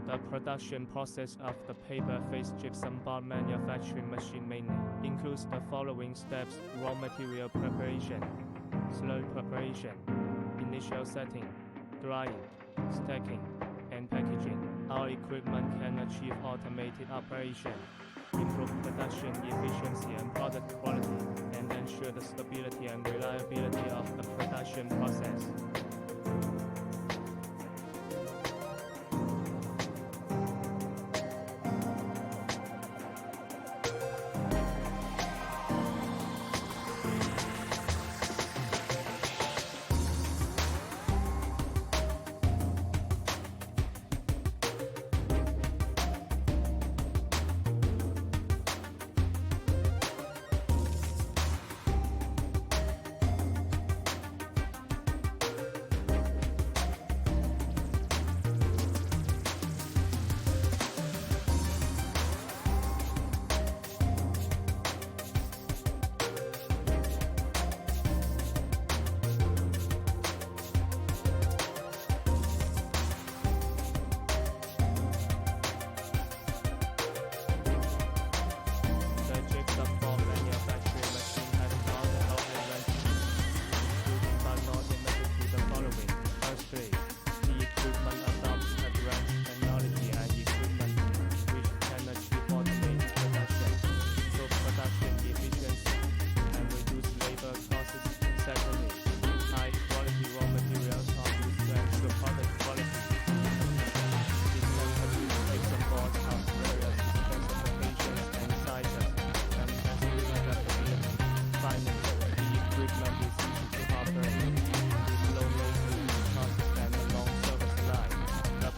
The production process of the paper face gypsum board manufacturing machine mainly includes the following steps: raw material preparation, slurry preparation, initial setting, drying, stacking, and packaging. Our equipment can achieve automated operation, improve production efficiency and product quality, and ensure the stability and reliability of the production process.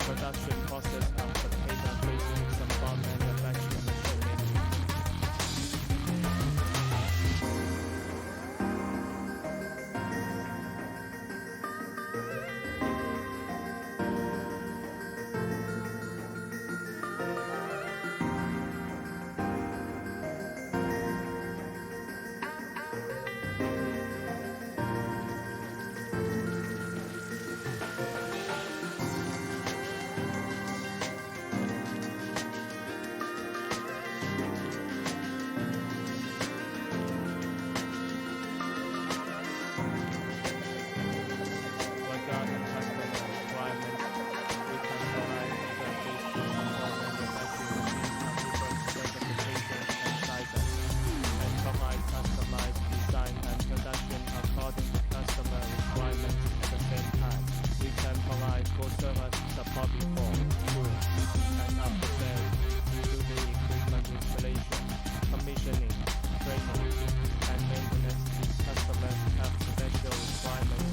Production process of the paper-based gypsum board manufacturing machine mainly. Support before, during, and after sales, including equipment installation, commissioning, training, and maintenance. Customers have special requirements